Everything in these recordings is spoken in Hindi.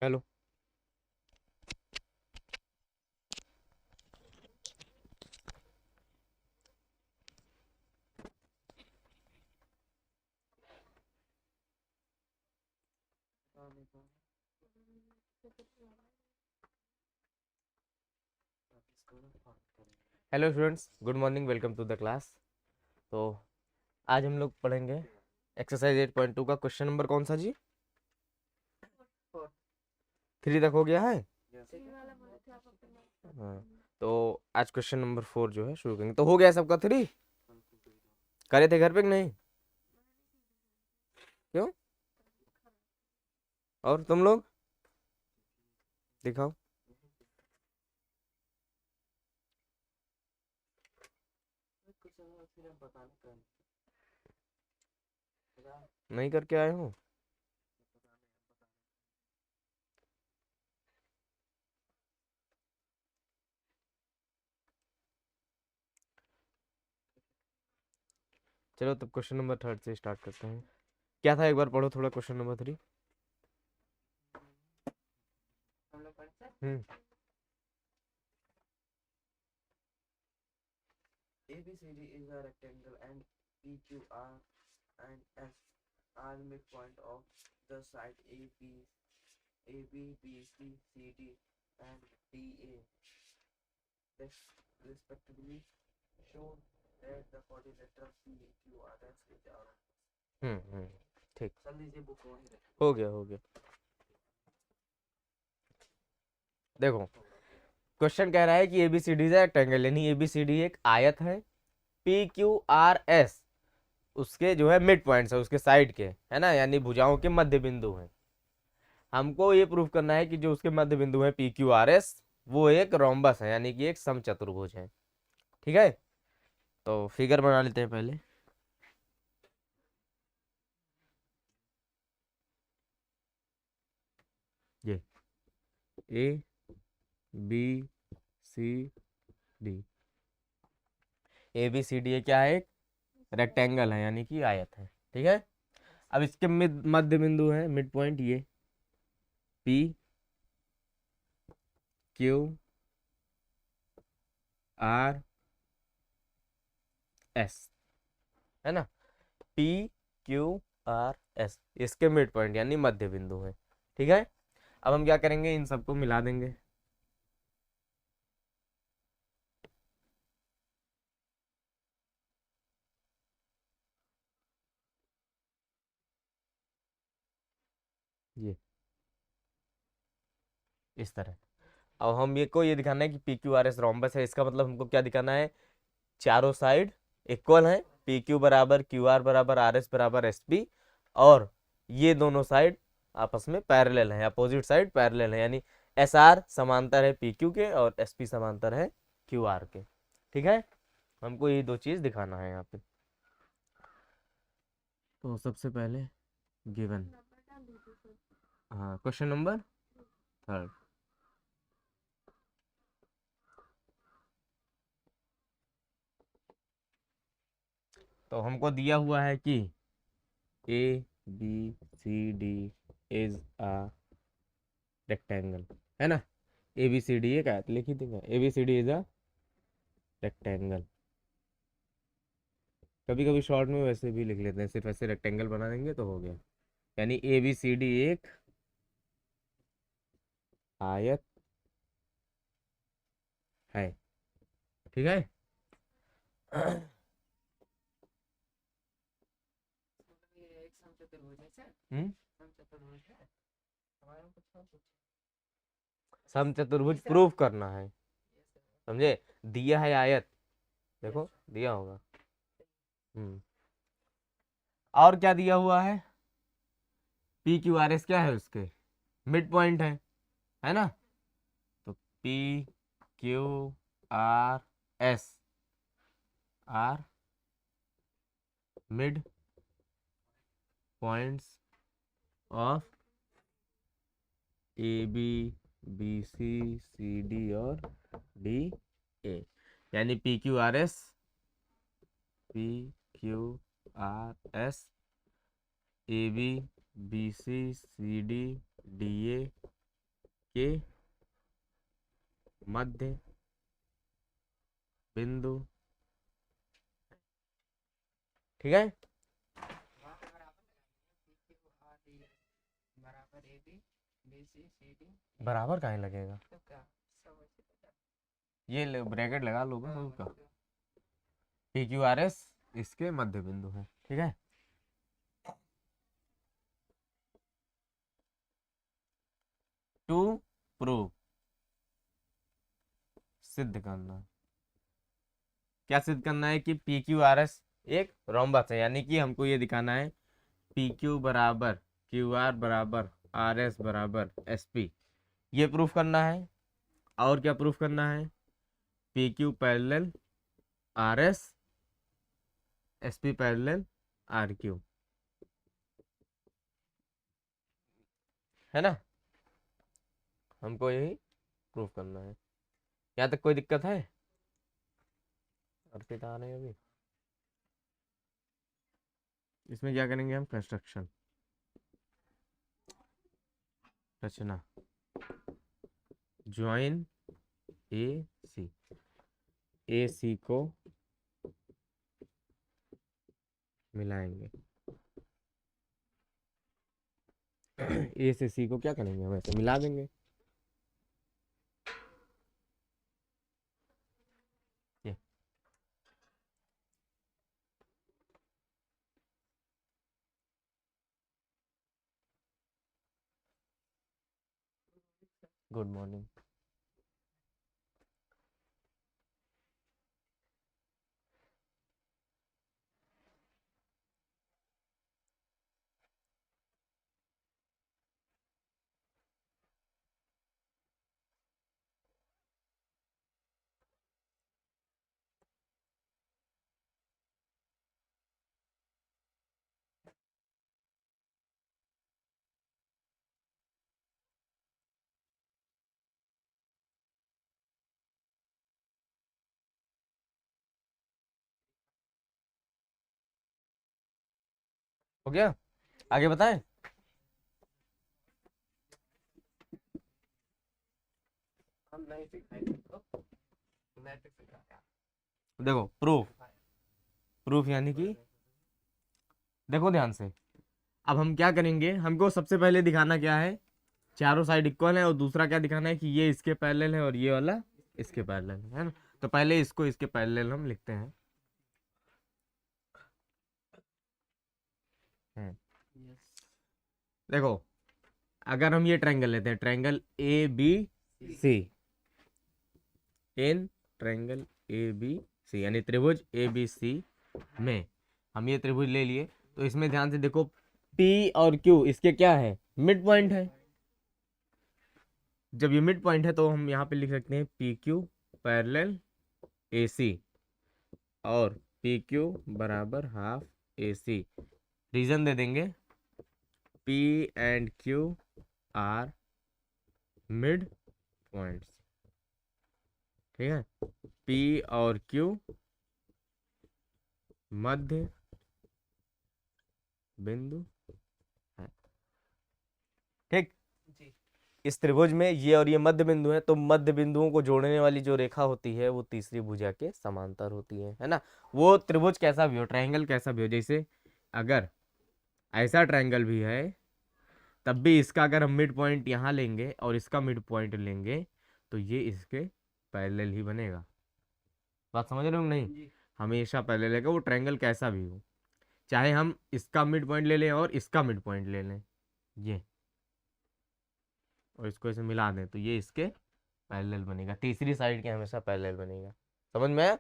Hello. Hello students, good morning, welcome to the class. तो आज हम लोग पढ़ेंगे एक्सरसाइज 8.2 का क्वेश्चन नंबर कौन सा जी? 3 तक हो गया है। हाँ, तो आज क्वेश्चन नंबर 4 जो है शुरू करेंगे। तो हो गया सबका 3? करे थे घर पे कि नहीं? क्यों? और तुम लोग दिखाओ। नहीं करके आए हो? चलो तब क्वेश्चन नंबर 3 से स्टार्ट करते हैं। क्या था, एक बार पढ़ो थोड़ा question number 3। Hmm. ABCD is a rectangle and PQR and S are midpoint of the side ABCD and DA respectively. Show that the quadrilateral PQRS is our. ठीक। चल लीजिए बुक हो गया हो गया। देखो, क्वेश्चन कह रहा है कि एबीसीडी रेक्टेंगल, यानी एबीसीडी एक आयत है। पी क्यू आर एस उसके जो है मिड पॉइंट्स है, उसके साइड के, है ना, यानी भुजाओं के मध्य बिंदु हैं। हमको ये प्रूव करना है कि जो उसके मध्य बिंदु है पी क्यू आर एस, वो एक रोम्बस है, यानी कि एक समचतुर्भुज है। ठीक है, तो फिगर बना लेते हैं पहले। ये A B C D, A B C D ये क्या है? एक रेक्टेंगल है, यानी कि आयत है। ठीक है, अब इसके मध्य बिंदु है, मिड पॉइंट, ये पी क्यू आर एस, है ना। पी क्यू आर एस इसके मिड पॉइंट यानी मध्य बिंदु है। ठीक है, अब हम क्या करेंगे, इन सबको मिला देंगे। ये इस तरह। अब हम ये दिखाना है कि P Q R S rhombus है। इसका मतलब हमको क्या दिखाना है? चारों साइड इक्वल है, पी क्यू बराबर क्यू आर बराबर आर एस बराबर एस पी, और ये दोनों साइड आपस में पैरेलल है, अपोजिट साइड पैरेलल है, यानी एस आर समांतर है पी क्यू के और एस पी समांतर है क्यू आर के। ठीक है, हमको ये दो चीज दिखाना है यहाँ पे। तो सबसे पहले गिवन, हाँ, क्वेश्चन नंबर 3। तो हमको दिया हुआ है कि A B C D is a rectangle, है ना। ए बी सी डी एक आयत, लिख ही देंगे, A B C D is a rectangle. कभी कभी शॉर्ट में वैसे भी लिख लेते हैं, सिर्फ ऐसे रेक्टेंगल बना देंगे तो हो गया। यानी ए बी सी डी एक आयत है। ठीक है। एक समचतुर्भुज है सर, हम्म। समचतुर्भुज है हमारे को कुछ समचतुर्भुज प्रूफ करना है, समझे। दिया है आयत, देखो दिया होगा। हम्म। और क्या दिया हुआ है? पी क्यू आर एस क्या है? उसके मिड पॉइंट है ना। तो P Q R S are mid points of A B B C D और डी ए, यानी P Q R S A B B C D D A के मध्य बिंदु, ठीक है। बराबर काहे लगेगा, ये ब्रैकेट लगा लो बस उसका। पी क्यू आर एस इसके मध्य बिंदु है, ठीक है। टू प्रूव, सिद्ध करना, क्या सिद्ध करना है कि पी क्यू आर एस एक रोम्बस है, यानी कि हमको ये दिखाना है पी क्यू बराबर क्यू आर बराबर आर एस बराबर एस पी, ये प्रूफ करना है। और क्या प्रूफ करना है, P Q parallel R S, S P parallel R Q, है ना। हमको यही प्रूफ करना है। यहाँ तक कोई दिक्कत है? अर्पित आ रहे हैं अभी। इसमें क्या करेंगे हम, कंस्ट्रक्शन, रचना, ज्वाइन ए सी को मिलाएंगे। ए से सी को क्या करेंगे, हम ऐसे मिला देंगे। ये गुड मॉर्निंग। हो गया, आगे बताएं। देखो प्रूफ, प्रूफ यानी कि देखो ध्यान से, अब हम क्या करेंगे, हमको सबसे पहले दिखाना क्या है, चारों साइड इक्वल है, और दूसरा क्या दिखाना है कि ये इसके पैरेलल है और ये वाला इसके पैरेलल है ना। तो पहले इसको इसके पैरेलल हम लिखते हैं। देखो अगर हम ये ट्रायंगल लेते हैं, triangle A B C, in triangle A B C यानी त्रिभुज ए बी सी में हम ये त्रिभुज ले लिए, तो इसमें ध्यान से देखो P और Q इसके क्या है, मिड पॉइंट है। जब ये मिड पॉइंट है तो हम यहाँ पे लिख सकते हैं P Q parallel A C, और पी क्यू बराबर हाफ ए सी। रीजन दे देंगे, P and Q are mid points, ठीक है। P और Q मध्य बिंदु है, ठीक। इस त्रिभुज में ये और ये मध्य बिंदु है, तो मध्य बिंदुओं को जोड़ने वाली जो रेखा होती है वो तीसरी भुजा के समांतर होती है ना। वो त्रिभुज कैसा भी हो, ट्रायंगल कैसा भी हो, जैसे अगर ऐसा ट्रायंगल भी है तब भी इसका अगर हम मिड पॉइंट यहाँ लेंगे और इसका मिड पॉइंट लेंगे तो ये इसके पैरेलल ही बनेगा। बात समझ रहे हो नहीं, हमेशा पैरेलल रहेगा, वो ट्रायंगल कैसा भी हो, चाहे हम इसका मिड पॉइंट ले लें और इसका मिड पॉइंट ले लें ये, और इसको ऐसे मिला दें तो ये इसके पैरेलल बनेगा, तीसरी साइड के हमेशा पैरेलल बनेगा। समझ में आया?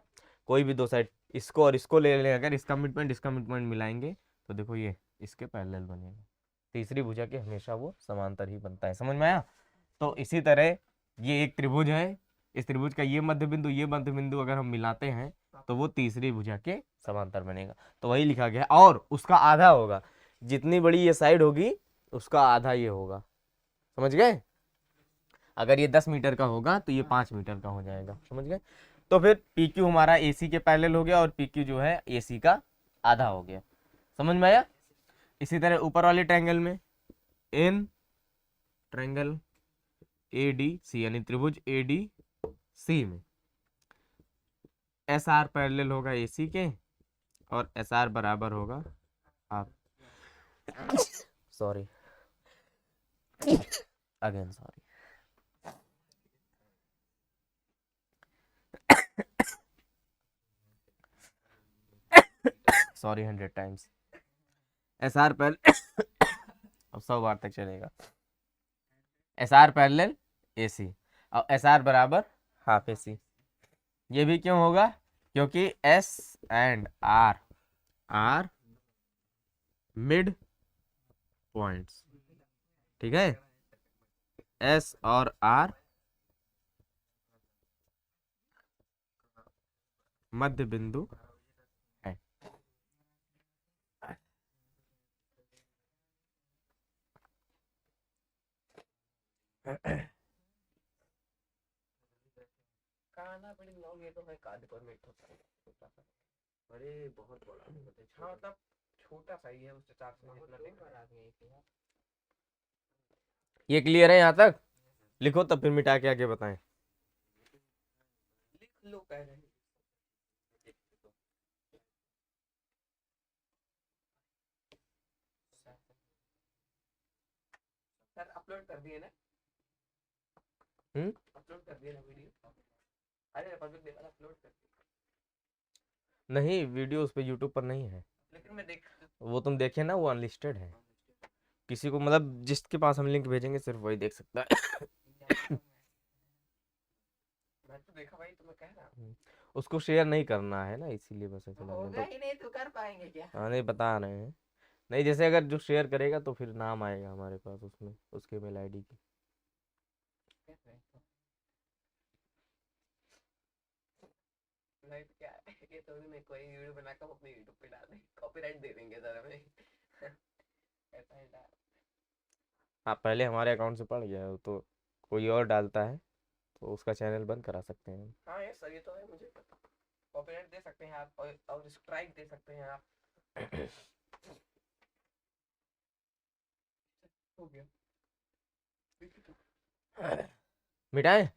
कोई भी दो साइड इसको और इसको ले लें, अगर इसका मिड पॉइंट इसका मिड पॉइंट मिलाएंगे तो देखो ये इसके पैरेलल बनेगा, तीसरी भुजा के हमेशा वो समांतर ही बनता है। समझ में आया? तो इसी तरह ये एक त्रिभुज है, इस त्रिभुज का ये मध्य बिंदु अगर हम मिलाते हैं तो वो तीसरी भुजा के समांतर बनेगा। तो वही लिखा गया, और उसका आधा होगा, जितनी बड़ी ये साइड होगी उसका आधा ये होगा। समझ गए? अगर ये 10 मीटर का होगा तो ये 5 मीटर का हो जाएगा। समझ गए? तो फिर पी क्यू हमारा ए सी के पैरेलल हो गया और पी क्यू जो है ए सी का आधा हो गया। समझ में आया? इसी तरह ऊपर वाले ट्रायंगल में इन ट्रायंगल ADC यानी त्रिभुज ADC में SR पैरेलल होगा AC के और SR बराबर होगा आप sorry again sorry sorry 100 times SR parallel अब 100 बार तक चलेगा SR पैरेलल AC और SR बराबर हाफ AC। ये भी क्यों होगा? क्योंकि S and R are mid points, ठीक है। S और R मध्य बिंदु है। खाना बड़ी लॉन्ग ये तो है का डिपार्टमेंट होता है छोटा सा। अरे बहुत बड़ा हाँ मतलब छोटा सा ही है उस हिसाब से जितना देखा आदमी है। ये क्लियर है यहाँ तक? लिखो तब फिर मिटा के आगे बताएं। लिख लो कह रहे हैं। सर अपलोड कर दिए ना? अपलोड कर दिए ना वीडियो? अरे पब्लिक लेवल अपलोड कर दिए। नहीं, वीडियो उस पे यूट्यूब पर नहीं है, लेकिन मैं देख वो तुम देखे ना, वो अनलिस्टेड है। किसी को मतलब जिसके पास हम लिंक भेजेंगे सिर्फ वही देख सकता है। मैं तो देखा भाई, तो मैं कह रहा हूँ उसको शेयर नहीं करना है ना, इसीलिए बस ऐसा लग होगा ही नहीं तो कर पाएंगे क्या? हाँ नहीं बता रहे हैं। नहीं जैसे अगर जो शेयर करेगा तो फिर नाम आएगा हमारे पास उसमें, उसके मेल आईडी की। लाइट क्या है ये तो मैं कोई वीडियो बनाकर अपने YouTube पे डाल दें, कॉपीराइट दे देंगे सर हमें। ऐसा है डाल। हाँ पहले हमारे अकाउंट से पड़ गया है, तो कोई और डालता है तो उसका चैनल बंद करा सकते हैं। हाँ ये सर ये तो है मुझे पता। कॉपीराइट दे सकते हैं आप और स्ट्राइक दे सकते हैं आप। हो गया मिटाए।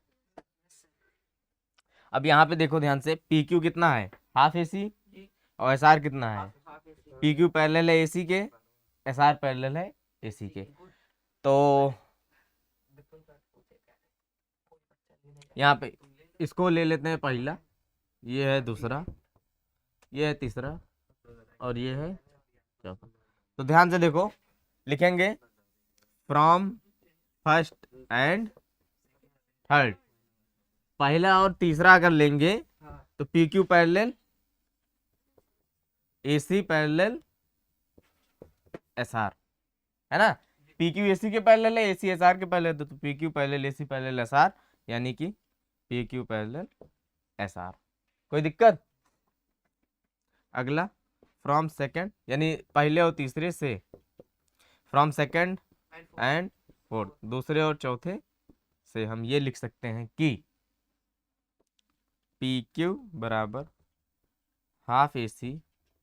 अब यहाँ पे देखो ध्यान से, PQ कितना है? हाफ AC और SR कितना है? PQ पैरेलल है AC के, SR पैरेलल है AC के। तो यहाँ पे इसको ले लेते हैं पहला, ये है दूसरा, ये है तीसरा और ये है चौथा। तो ध्यान से देखो, लिखेंगे फ्रॉम फर्स्ट एंड थर्ड। पहला और तीसरा अगर लेंगे तो PQ parallel AC parallel SR, है ना। PQ AC के पैरेलल है, AC SR के पैरेलल, तो PQ parallel AC parallel SR, यानी कि PQ पैरेलल SR। कोई दिक्कत? अगला फ्रॉम सेकंड, यानी पहले और तीसरे से, फ्रॉम सेकंड एंड फोर्थ, दूसरे और चौथे से हम ये लिख सकते हैं कि PQ बराबर हाफ AC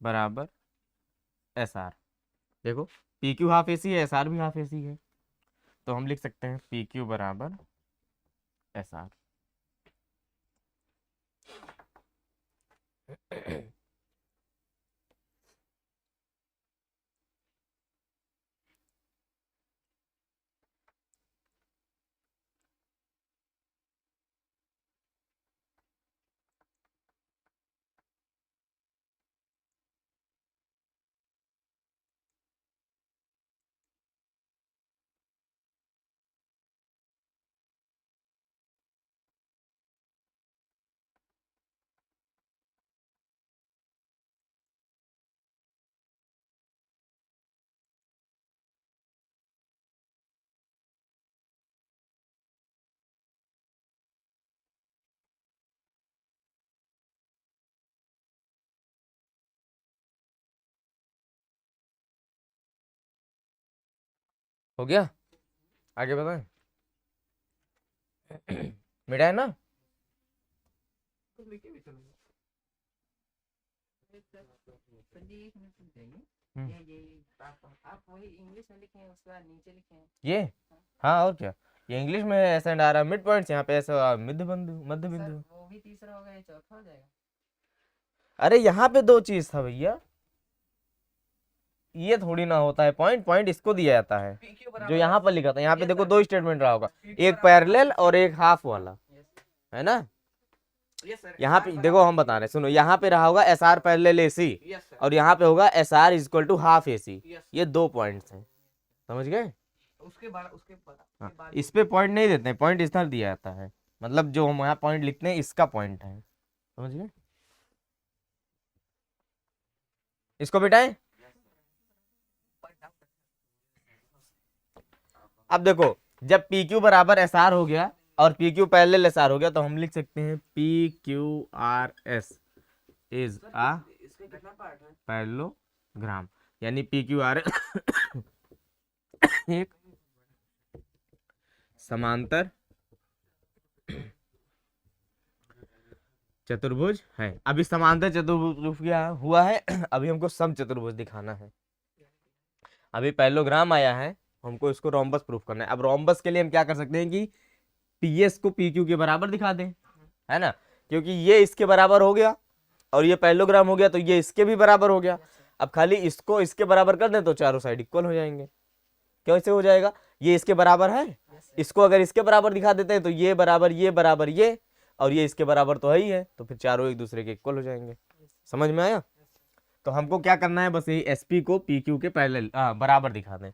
बराबर SR। देखो PQ हाफ AC है, SR भी हाफ AC है, तो हम लिख सकते हैं PQ बराबर SR। हो गया? आगे बताएं। मिटा है ना? तो लिखे भी चलेगा। सर जी एक मिनट रुक जाइए। ये आप वही इंग्लिश में लिखे हैं उसके बाद नीचे लिखे हैं ये हाँ और क्या, ये इंग्लिश में S and R mid points, यहाँ पे ऐसा मध्य सर बिंदु। वो भी तीसरा हो गया, ये चौथा हो जाएगा। अरे यहाँ पे दो चीज था भैया, ये थोड़ी ना होता है पॉइंट, पॉइंट इसको दिया जाता है PQ जो बराबर यहाँ S। पर लिखा था। यहाँ पे Yes, देखो sir। दो स्टेटमेंट रहा होगा, PQ एक बराबर पैरेलल S। और एक हाफ वाला, Yes, है ना। yes, sir। यहाँ R पे बराबर देखो हम बता रहे हैं, सुनो, यहाँ पे रहा होगा S R parallel A C, Yes, sir। और यहाँ पे होगा S R is equal to half A C. Yes, ये दो पॉइंट्स हैं, समझ गए। उसके बाद हाँ, के बाद इस पे पॉइंट नहीं देते हैं, पॉइंट इधर दिया जाता है, मतलब जो हम यहाँ पॉइंट लिखते हैं इसका पॉइंट है, समझ गए। इसको मिटाएं। अब देखो, जब पी क्यू बराबर एस आर हो गया और P Q parallel S R हो गया, तो हम लिख सकते हैं P Q R S is a इसमें कितना पार्ट है? पैरेललोग्राम, यानी पी क्यू आर एक समांतर चतुर्भुज है। अभी समांतर चतुर्भुज क्या हुआ है, अभी हमको समचतुर्भुज दिखाना है। अभी पैरेललोग्राम आया है, हमको इसको रोम्बस प्रूफ करना है। अब रोम्बस के लिए हम क्या कर सकते हैं कि पीएस को पीक्यू के बराबर दिखा दें, है ना, क्योंकि ये इसके बराबर हो गया और ये पैरेललोग्राम हो गया, तो ये इसके भी बराबर हो गया। अब खाली इसको इसके बराबर कर दें तो चारों साइड इक्वल हो जाएंगे। कैसे हो जाएगा, ये इसके बराबर है, इसको अगर इसके बराबर दिखा देते हैं तो ये बराबर ये और ये इसके बराबर तो है ही है, तो फिर चारों एक दूसरे के इक्वल हो जाएंगे। समझ में आया। तो हमको क्या करना है, बस यही एसपी को पीक्यू के पैरेलल बराबर दिखा दें।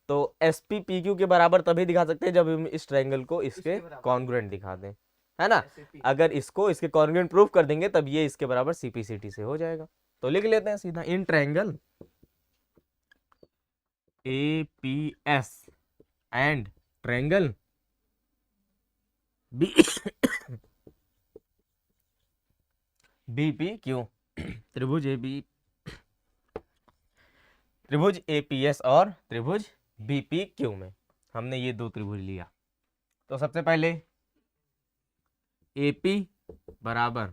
तो एसपी पीक्यू के बराबर तभी दिखा सकते हैं जब हम इस ट्रायंगल को इसके कॉन्ग्रुएंट दिखा दें, है ना। अगर इसको इसके कॉन्ग्रुएंट प्रूफ कर देंगे तब ये इसके बराबर सीपीसीटी से हो जाएगा। तो लिख लेते हैं सीधा, in triangle APS and triangle B BPQ, त्रिभुज एपीएस और त्रिभुज बीपीक्यू में हमने ये दो त्रिभुज लिया। तो सबसे पहले एपी बराबर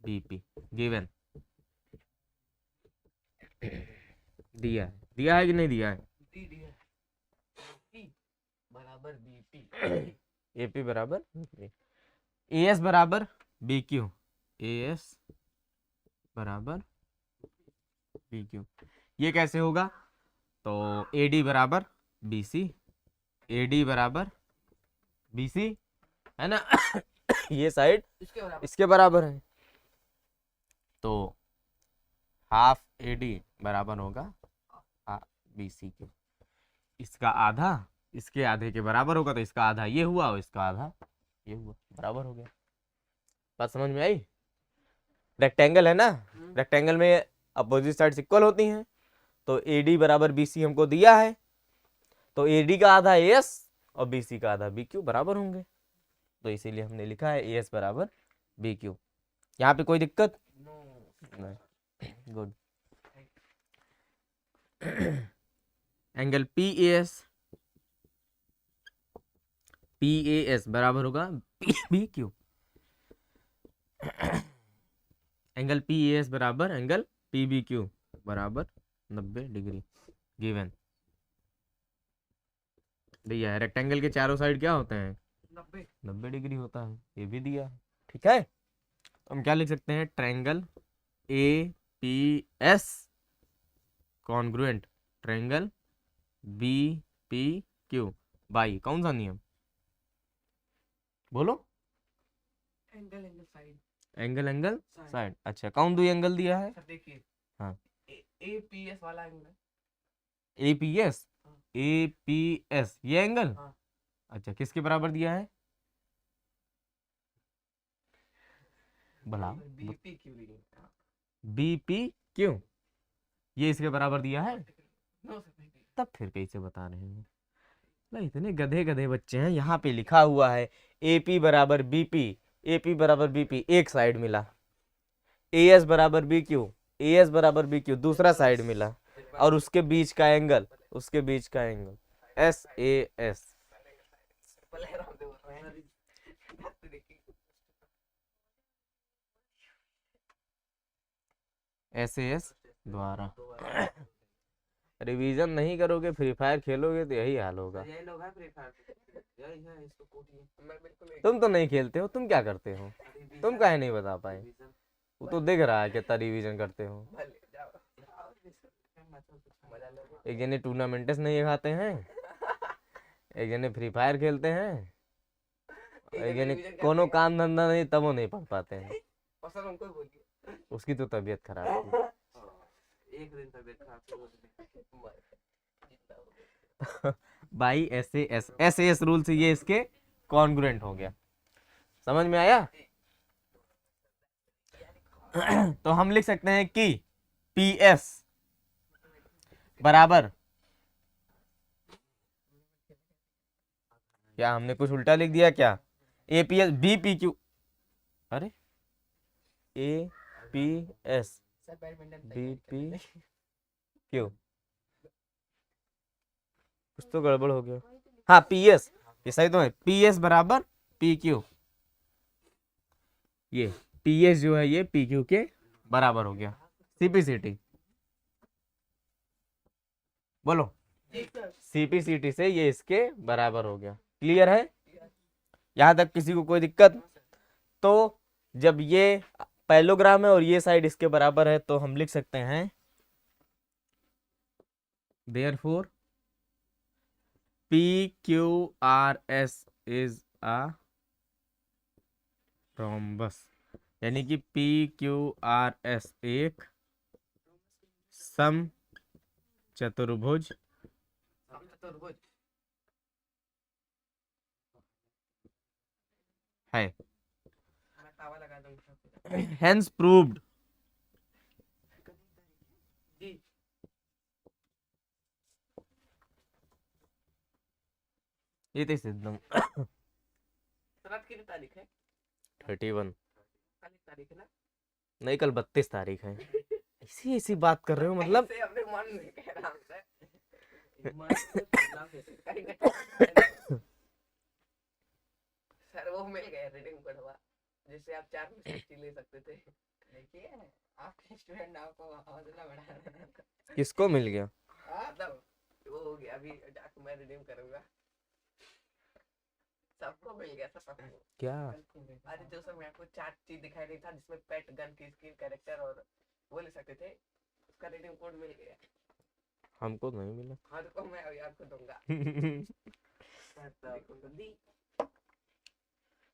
बीपी गिवन, दिया है कि नहीं दिया है। बराबर बीपी, एपी बराबर एएस बराबर बीक्यू, एएस बराबर बीक्यू। ये कैसे होगा, तो एडी बराबर बीसी, एडी बराबर बीसी, है ना। ये साइड इसके बराबर है, तो हाफ एडी बराबर होगा बीसी के। इसका आधा इसके आधे के बराबर होगा, तो इसका आधा ये हुआ और इसका आधा ये हुआ, बराबर हो गया। बात समझ में आई। रेक्टेंगल है ना, रेक्टेंगल में अपोजिट साइड्स इक्वल होती हैं, तो एडी बराबर बीसी हमको दिया है, तो एडी का आधा एएस और बीसी का आधा बीक्यू बराबर होंगे, तो इसीलिए हमने लिखा है एएस बराबर बीक्यू। यहाँ पे कोई दिक्कत नहीं, गुड। एंगल पीएस बराबर होगा बीक्यू, एंगल पीएस बराबर एंगल पीबीक्यू बराबर 90 डिग्री गिवन दिया है। रेक्टेंगल के चारों साइड क्या होते हैं, 90 डिग्री होता है, ये भी दिया है। ठीक है, हम क्या लिख सकते हैं, triangle A P S congruent triangle B P Q by कौन सा नियम, बोलो। Angle side, angle side. अच्छा, कौन दो एंगल दिया है, सर देखिए। हाँ, एपीएस वाला एंगल, एपीएस, एपीएस ये एंगल, हाँ। अच्छा, किसके बराबर दिया है, भला बीपी क्यू, बीपी क्यू, ये इसके बराबर दिया है, नो सर नहीं। तब फिर कैसे बता रहे हैं भाई, इतने गधे गधे बच्चे हैं। यहाँ पे लिखा हुआ है एपी बराबर बीपी, एपी बराबर बीपी एक साइड मिला, एएस बराबर बीक्यू, एएस बराबर बीक्यू दूसरा साइड मिला, और उसके बीच का angle S A S. S A S द्वारा रिवीजन नहीं करोगे, फ्री फायर खेलोगे तो यही हाल होगा। यही लोग हैं फ्री फायर, यही है, इसको कूटिए। मैं बिल्कुल नहीं। तुम तो नहीं खेलते हो, तुम क्या करते हो? तुम काहे नहीं बता पाए? रिवीजन वो तो दिख रहा है कितना रिवीजन करते हो। भले जाओ जाओ, मजा लो। एक जने टूर्नामेंट्स नहीं खाते हैं, एक जने फ्री फायर खेलते हैं, एक जने कोनो काम धंधा नहीं तब वो नहीं पढ़ पाते हैं। और सर उनको ही बोलिए, उसकी तो तबीयत खराब थी। एक दिन तबीयत खराब थी, उस दिन भाई एस रूल से ये इसके कॉन्ग्रुएंट हो गया, समझ में आया? तो हम लिख सकते हैं कि पी एस बराबर, क्या हमने कुछ उल्टा लिख दिया क्या? A P S B P Q, अरे A P S sir badminton B P Q, कुछ तो गड़बड़ हो गया। हाँ पी एस, ये सही तो है, पी एस बराबर पी क्यू, ये पी एस जो है ये पी क्यू के बराबर हो गया। सीपीसीटी बोलो, सीपीसीटी से ये इसके बराबर हो गया। क्लियर है? यहां तक किसी को कोई दिक्कत? तो जब ये पैरेललोग्राम है और ये साइड इसके बराबर है तो हम लिख सकते हैं therefore P Q R S is a rhombus, यानी कि पी क्यू आर एस एक सम चतुर्भुज है। मैं तावा लगा दूंगा हेंस प्रूव्ड, जी। ये तो एकदम सर आज कितनी तारीख है? 31, कल एक तारीख है ना? नहीं कल 32 तारीख है। ऐसी ऐसी बात कर रहे हो मतलब। ऐसे अपने मन में कह रहा हूं सर, मन में बदलाव कैसे करेंगे? सर वो मिल गया रीडिंग पढ़वा, जिससे आप 4 में से 6 ले सकते थे। देखिए आपके स्टूडेंट आपको हौसला बढ़ा। किसको मिल गया? मतलब वो हो गया, अभी जाके मैं रिडीम करूंगा। सबको मिल गया था, सबको। क्या? अरे जो सर मेरे को 4 चीज दिखाई रही था जिसमें पेट, गन की स्किन, कैरेक्टर और वो ले सकते थे, उसका रिडीम कोड मिल गया। हमको नहीं मिला। हाँ तो मैं अभी आपको दूंगा।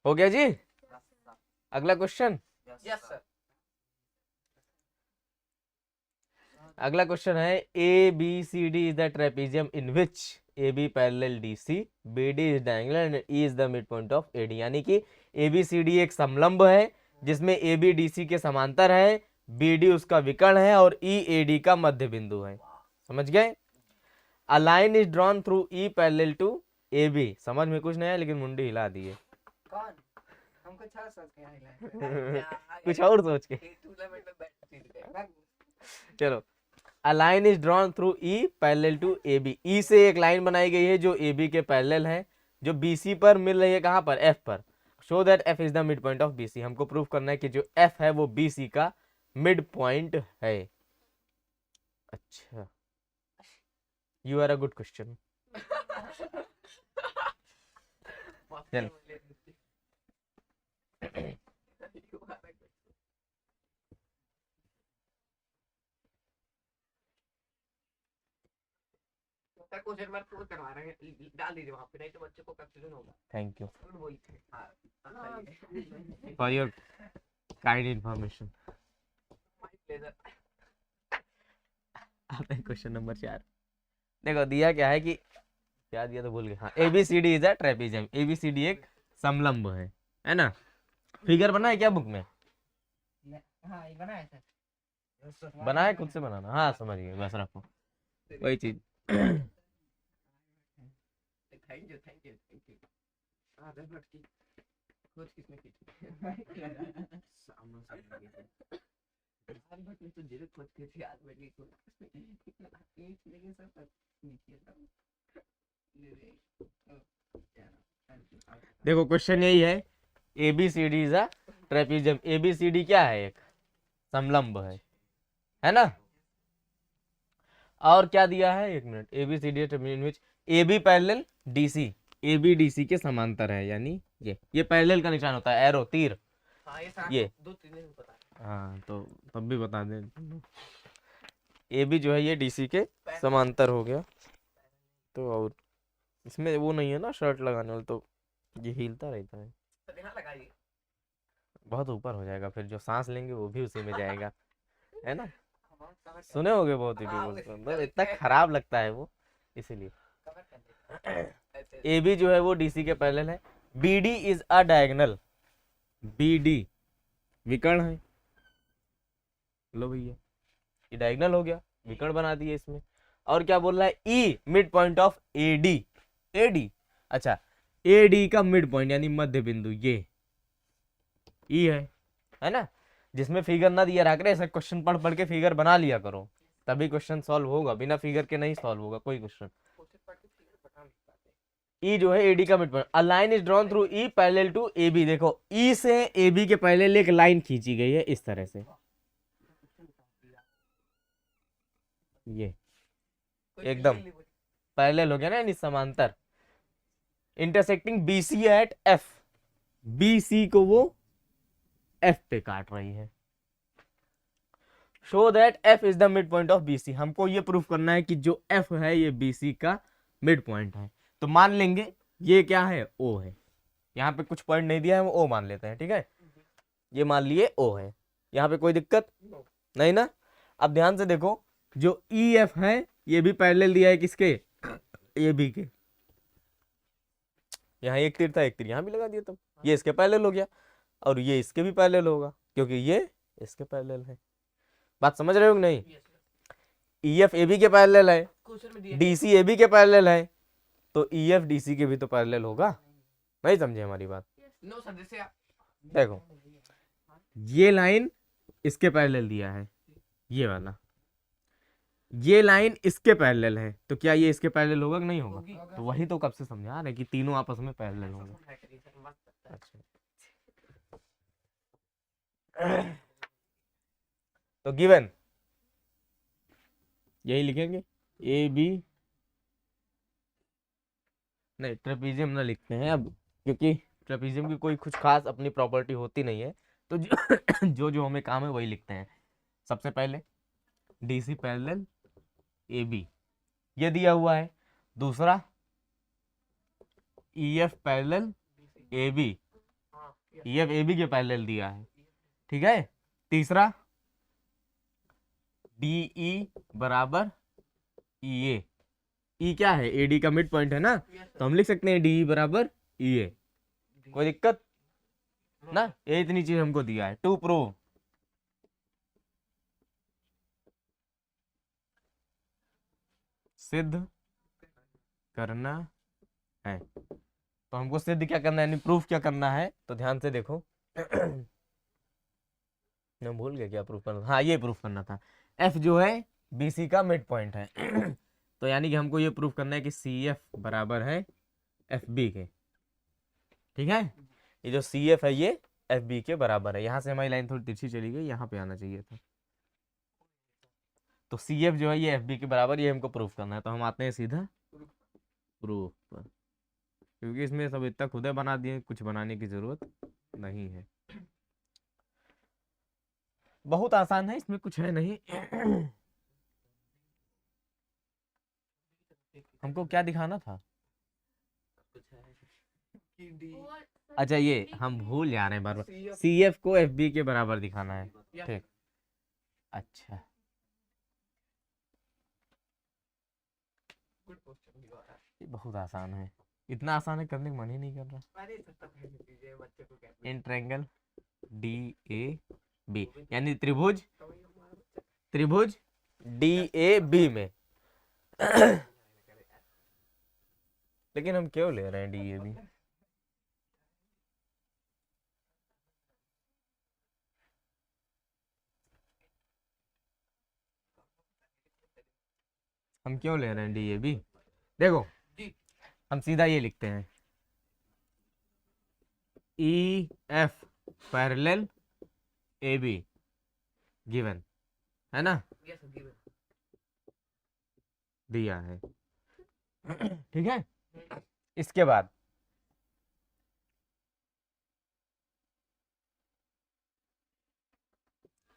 हो गया जी। अगला क्वेश्चन, यस सर। अगला क्वेश्चन है A B C D is the trapezium in which A B parallel D C, B D is diagonal and E is the mid point of A D, यानी कि ए बी सी डी एक समलंब है जिसमें ए बी डी सी के समांतर है, बी डी उसका विकर्ण है और ई ए डी का मध्य बिंदु है। समझ गए? A line is drawn through E parallel to A B, समझ में कुछ नहीं है लेकिन मुंडी हिला दिए। कौन? हमको अच्छा सोच के आइला कुछ और सोच के। टूर्नामेंट में बैठ गए। चलो, a line is drawn through E parallel to A B, E से एक लाइन बनाई गई है जो ए बी के पैरेलल है, जो बी सी पर मिल रही है, कहाँ पर? एफ पर। Show that F is the mid point of B C, हमको प्रूफ करना है कि जो एफ है वो बी सी का मिड पॉइंट है। अच्छा, you are a good question. चल क्वेश्चन मार्क पूरा करवा रहे हैं, डाल दीजिए वहां पे, नहीं तो बच्चे को कंफ्यूजन होगा। थैंक यू झूठ बोल के। हां for your kind information. My pleasure. आता है क्वेश्चन नंबर 4। देखो दिया क्या है कि, क्या दिया तो भूल गए। हाँ, A B C D is a trapezium, A B C D एक समलंब है ना? फिगर बना है क्या बुक में? हां ये बनाया सर, बना है, खुद से बनाना। हाँ समझ गए, बस रखो वही चीज। Thank you thank you thank you. हां डेफिनेट की खोज किसने की? सामने से आज बट तो जीरो खोज की थी, आज बैठ के खोज कितना एक लेके सर तक नीचे था। देखो क्वेश्चन यही है, A B C D is a trapezium, A B C D क्या है? एक समलंब है ना? और क्या दिया है, एक minute, A B C D in which A B parallel D C, A B D C के समांतर है, यानी ये पैरेलल का निशान होता है, एरो तीर। हाँ, ये साथ ये दो तीन दिन पता है। हाँ तो तब भी बता दें, ए बी जो है ये डी सी के समांतर हो गया। तो और इसमें वो नहीं है ना शर्ट लगाने वाला, तो ये हिलता रहता है, तो यहाँ लगाइए। बहुत ऊपर हो जाएगा, फिर जो सांस लेंगे वो भी उसी में जाएगा, है ना। हाँ, cover कर- सुने होगे बहुत हाँ, यूट्यूब वो पर, इतना खराब लगता है वो, इसीलिए। cover कर देते हैं। ऐसे- ए बी जो है वो डी सी के पैरेलल है। B D is a diagonal, B D विकर्ण है, लो भैया ये डायगोनल हो गया, विकर्ण बना दिए इसमें। और क्या बोल रहा है, ई mid point of A D, A D, अच्छा ए डी का मिड पॉइंट यानी मध्य बिंदु ये ई है ना। जिसमें फिगर ना दिया रहा करे, ऐसा क्वेश्चन पढ़ पढ़ के फिगर बना लिया करो, तभी क्वेश्चन सॉल्व होगा, बिना फिगर के नहीं सॉल्व होगा कोई क्वेश्चन। उसे पढ़ के फिर बता नहीं पाते। ई जो है एडी का mid point, a line is drawn through E parallel to A B, देखो ई से ए बी के पैरेलल एक लाइन खींची गई है इस तरह से, ये कोई एकदम फिर ले ली- पैरेलल हो गया ना, यानी समांतर। Intersecting B C at F, B C को वो एफ पे काट रही है। Show that F is the mid point of B C, हमको ये प्रूफ करना है कि जो एफ है ये बी सी का मिड पॉइंट है। तो मान लेंगे ये क्या है, ओ है, यहाँ पे कुछ पॉइंट नहीं दिया है, वो ओ मान लेते हैं, ठीक है। ये मान लिए ओ है, यहाँ पे कोई दिक्कत No. नहीं ना। अब ध्यान से देखो, जो ई एफ है ये भी पैरेलल दिया है किसके, ए बी के, यहाँ एक तीर था, एक तीर यहाँ भी लगा दिया, तब ये इसके पैरेलल हो गया, और ये इसके भी पैरेलल होगा क्योंकि ये इसके पैरेलल है। बात समझ रहे हो कि नहीं। Yes, yes. E F A B के पैरेलल है, क्वेश्चन में दिया डी सी ए बी के पैरेलल है, तो ई एफ डी सी के भी तो पैरेलल होगा। नहीं समझे हमारी बात। नो सर, जैसे आप देखो ये लाइन इसके पैरेलल दिया है, ये वाला, ये लाइन इसके पैरेलल है, तो क्या ये इसके पैरेलल होगा कि नहीं होगा। होगी। तो वही तो कब से समझा रहे कि तीनों आपस में पैरेलल होंगे। समझाया करिए सर, मस्त लगता है। अच्छा तो गिवन यही लिखेंगे, ए बी, नहीं ट्रेपीजियम ना लिखते हैं अब, क्योंकि ट्रेपीजियम की कोई कुछ खास अपनी प्रॉपर्टी होती नहीं है, तो जो जो हमें काम है वही लिखते हैं। सबसे पहले D C parallel A B ये दिया हुआ है, दूसरा E F parallel A B, हाँ, yes. E F A B के पैरेलल दिया है, ठीक है। तीसरा डी ई बराबर ई ए, ई क्या है, ए डी का मिड पॉइंट है ना, Yes, तो हम लिख सकते हैं डी ई बराबर ई ए, sir. कोई दिक्कत ना। ये इतनी चीज हमको दिया है टू प्रूव। सिद्ध करना है, तो हमको सिद्ध क्या करना है, यानी प्रूफ क्या करना है, तो ध्यान से देखो मैं भूल गया क्या प्रूफ करना था, हाँ ये प्रूफ करना था, एफ जो है बीसी का मिड पॉइंट है तो यानी कि हमको ये प्रूफ करना है कि सी एफ बराबर है एफ बी के, ठीक है। ये जो सी एफ है ये एफ बी के बराबर है, यहाँ से हमारी लाइन थोड़ी तिरछी चली गई, यहाँ पे आना चाहिए था। तो सी एफ जो है ये एफ बी के बराबर, ये हमको प्रूफ करना है, तो हम आते हैं सीधा प्रूफ पर, क्योंकि इसमें सब इतना खुदे बना दिए, कुछ बनाने की जरूरत नहीं है, बहुत आसान है, इसमें कुछ है नहीं हमको क्या दिखाना था, कुछ है कि डी अच्छा ये हम भूल जा रहे हैं बार बार, CF सी एफ को एफ बी के बराबर दिखाना है, या ठीक। अच्छा गुड क्वेश्चन भी आ रहा ये बहुत आसान है, इतना आसान है करने का मन ही नहीं कर रहा। है। अरे सर, तब भेज दीजिए बच्चे को, क्या in triangle D A B, यानी त्रिभुज तो ये हमारा बच्चा त्रिभुज डी ए बी में लेकिन हम क्यों ले रहे हैं डी ए बी, हम क्यों ले रहे हैं डी ए बी, देखो जी हम सीधा ये लिखते हैं ई F parallel A be given, है ना। यस गिवन दिया है। ठीक है, इसके बाद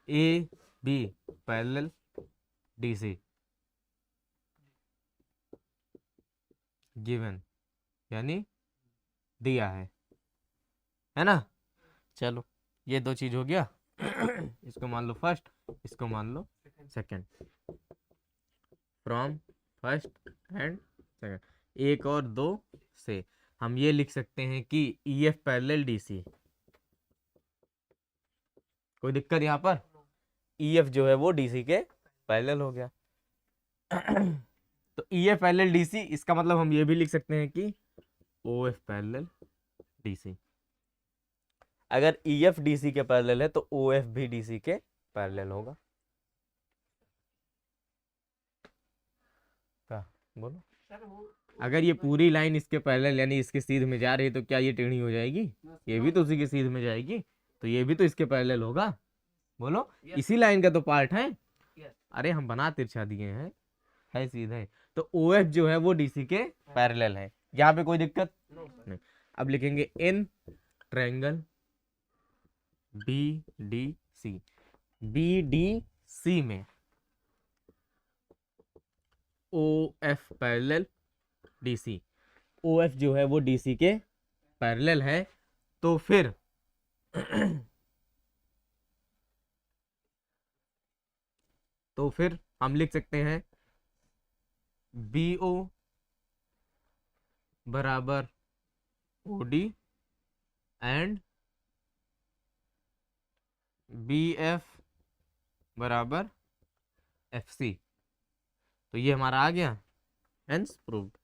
A B parallel DC given, यानी दिया है ना। चलो ये दो चीज हो गया। इसको मान लो फर्स्ट, इसको मान लो second. From first and second, एक और दो से हम ये लिख सकते हैं कि ई एफ पैरेलल डीसी। कोई दिक्कत यहाँ पर? ई एफ जो है वो डीसी के पैरेलल हो गया। तो ई एफ पैरेलल डीसी, इसका मतलब हम ये भी लिख सकते हैं कि ओ एफ पैरेलल डीसी। अगर ई एफ डीसी के पैरेलल है तो ओ एफ भी डीसी के पैरेलल होगा। क्या बोलो? अगर ये पूरी लाइन इसके पैरेलल यानी इसके सीध में जा रही है तो क्या ये टेढ़ी हो जाएगी? ये भी तो उसी के सीध में जाएगी, तो ये भी तो इसके पैरेलल होगा। बोलो, इसी लाइन का तो पार्ट है। अरे हम बना तिरछा दिए हैं, है सीधे। तो ओ एफ जो है वो डीसी के पैरेलल है, यहाँ पे कोई दिक्कत नहीं। अब लिखेंगे in triangle B D C, B D C में O F parallel DC, O F जो है वो डीसी के पैरेलल है, तो फिर तो फिर हम लिख सकते हैं बी ओ बराबर O D and B F बराबर एफ सी। तो ये हमारा आ गया, हेंस प्रूव्ड।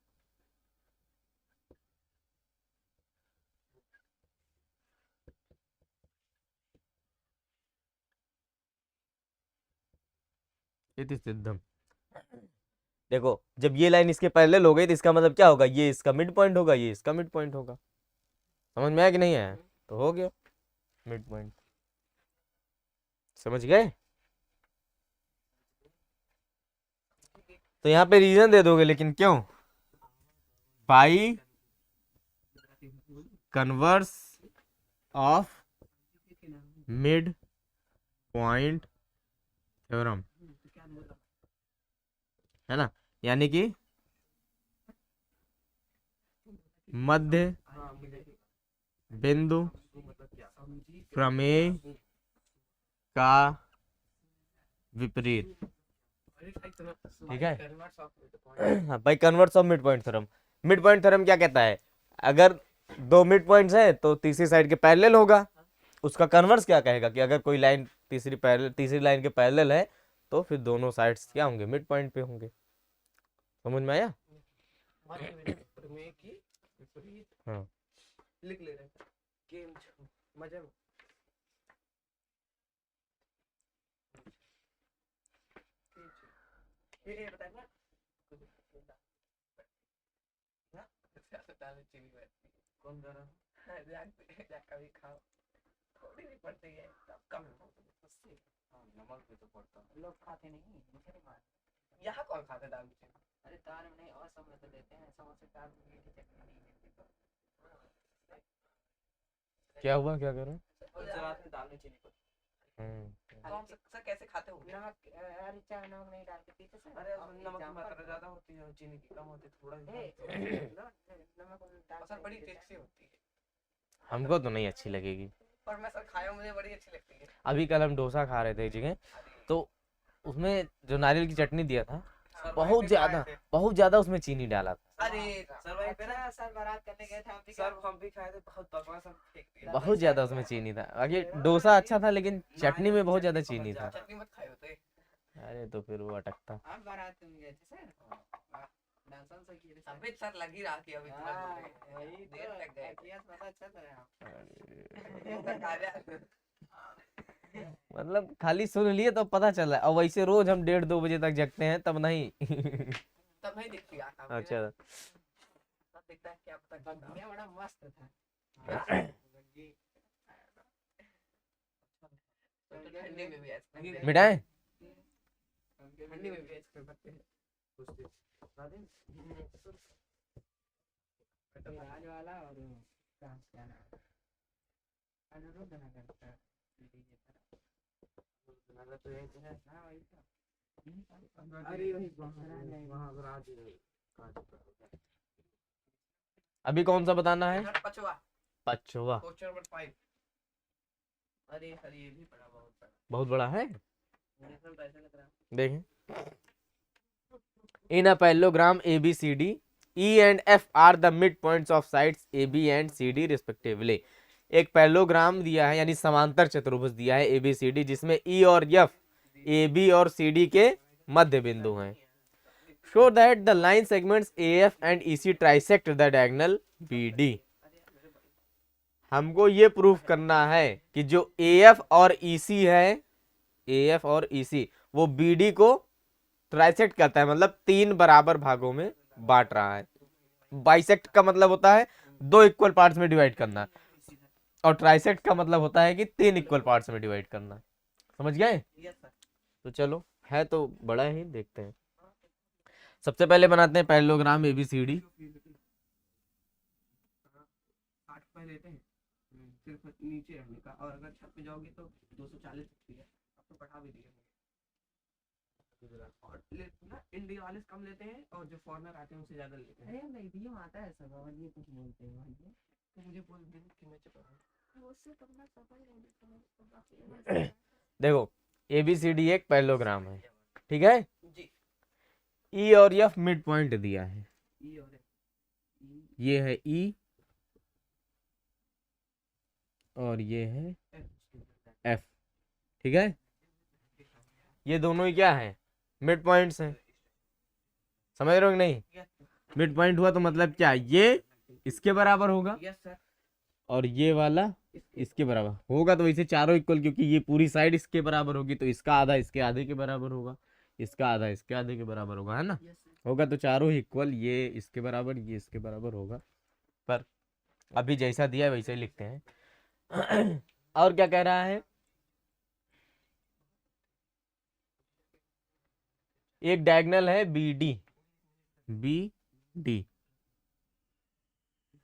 इति सिद्धम। देखो, जब ये लाइन इसके पैरेलल हो गई तो इसका मतलब क्या होगा? ये इसका मिड पॉइंट होगा, ये इसका मिड पॉइंट होगा। समझ में आया कि नहीं आया? तो हो गया मिड पॉइंट। समझ गए? तो यहाँ पे रीजन दे दोगे, लेकिन क्यों? By converse of mid point theorem, है ना, यानी कि मध्य बिंदु प्रमेय का विपरीत। ठीक है, by converse of mid point theorem. Mid point theorem क्या कहता है? अगर दो मिड पॉइंट्स है तो तीसरी साइड के पैरेलल होगा। उसका कन्वर्स क्या कहेगा कि अगर कोई लाइन तीसरी लाइन के पैरेलल है तो फिर दोनों साइड्स क्या होंगे? मिड पॉइंट पे होंगे। समझ में आया? हाँ, लिख ले रहे गेम मजे में। ये बताए ना कौन कर रहा कभी खाओ, थोड़ी नहीं पड़ती है तब कम उससे। नमक भी तो पड़ता, लोग खाते नहीं, मुझे नहीं मालूम यहाँ कौन खाते दाल में। अरे दाल में नहीं और सब में तो देते हैं, समोसे दाल में मीठी चटनी नहीं मिलती तो क्या हुआ? क्या कर रहे हैं? गुजरात में दाल में चीनी पड़ती। कौन सा कैसे खाते हो? नमक, अरे चाय नमक नहीं डाल के पीते सर। अरे नमक की मात्रा ज्यादा होती है, चीनी की कम होती है, थोड़ा नमक सर बड़ी टेस्टी होती है। हमको तो नहीं अच्छी लगेगी, और मैं सर खाया, मुझे बड़ी अच्छी लगती है। अभी कल हम डोसा खा रहे थे एक जगह, तो उसमें जो नारियल की चटनी दिया था बहुत ज्यादा उसमें चीनी डाला था। अरे सर वहीं पे ना सर बारात करने गए थे हम भी, सर हम भी खाए थे, बहुत बकवास हम फेंक दिया। बहुत ज्यादा उसमें चीनी था। आगे डोसा अच्छा था लेकिन चटनी में बहुत ज्यादा चीनी था। चटनी मत खाए होते। अरे तो फिर वो अटकता। आप बारात में गए थे सर? डांसन से किए थे अभी सर लग ही रहा कि अभी वही देर तक गए किया, पता चल रहा मतलब खाली सुन लिए तो पता चला, और वैसे रोज हम 1:30-2 बजे तक जगते हैं तब नहीं। तब नहीं दिखती आंख। अच्छा, तब दिखता है क्या पता। ये बड़ा मस्त था। ठंडी में भी आइसक्रीम मिठाई ठंडी में भी आइसक्रीम करते हैं। बता दें राज वाला और क्या नाम है? अनिरुद्ध नगर का नगर तो यही तो है। हाँ वही तो। अरे वही महाराज अभी कौन सा बताना है? पचवा पांचवा। Question number 5। अरे सर ये भी बड़ा बहुत बड़ा बहुत बड़ा है, नेशनल तो ऐसा लग रहा है। देखें। In a parallelogram ABCD, E and F are the midpoints of sides AB and CD respectively। एक पैरेललोग्राम दिया है यानी समांतर चतुर्भुज दिया है ABCD, जिसमें E और F AB और CD के मध्य बिंदु हैं। Show that the line segments AF and EC trisect the diagonal BD। हमको ये प्रूफ करना है कि जो AF और EC है, AF और EC वो BD को ट्राइसेक्ट करता है, मतलब 3 बराबर भागों में बांट रहा है। बाइसेक्ट का मतलब होता है 2 इक्वल पार्ट्स में डिवाइड करना, और ट्राइसेक्ट का मतलब होता है कि 3 इक्वल पार्ट्स में डिवाइड करना। समझ गए? तो चलो, है तो बड़ा ही, देखते हैं। सबसे पहले बनाते हैं पैरेललोग्राम ABCD। 8 पे लेते हैं सिर्फ नीचे रहने का, और अगर छत पे जाओगे तो 240 है। अब तो बढ़ा भी दिया और ना इंडिया वाले कम लेते हैं और जो फॉरेनर आते हैं उनसे ज्यादा लेते हैं। अरे नहीं भैया आता है सब, और ये कुछ बोलते हैं भाई तो मुझे बोल दे कि मैं चुप रहूं उससे तुमने सब। देखो, ABCD एक पैरेललोग्राम है, ठीक है। जी। E और F मिड पॉइंट दिया है। ई और ये है E और ये है F, ठीक है। ये दोनों ही क्या है? मिड पॉइंट्स हैं। समझ रहे हो कि नहीं? मिड पॉइंट हुआ तो मतलब क्या, ये इसके बराबर होगा यस सर, और ये वाला इसके बराबर होगा, तो इसे चारों इक्वल, क्योंकि ये पूरी साइड इसके बराबर होगी, तो इसका आधा इसके आधे के बराबर होगा, इसका आधा इसके आधे के बराबर होगा, है ना। होगा तो चारों ही इक्वल, ये इसके बराबर ये इसके बराबर होगा। पर अभी जैसा दिया है वैसे ही लिखते हैं। और क्या कह रहा है? एक डायगोनल है BD,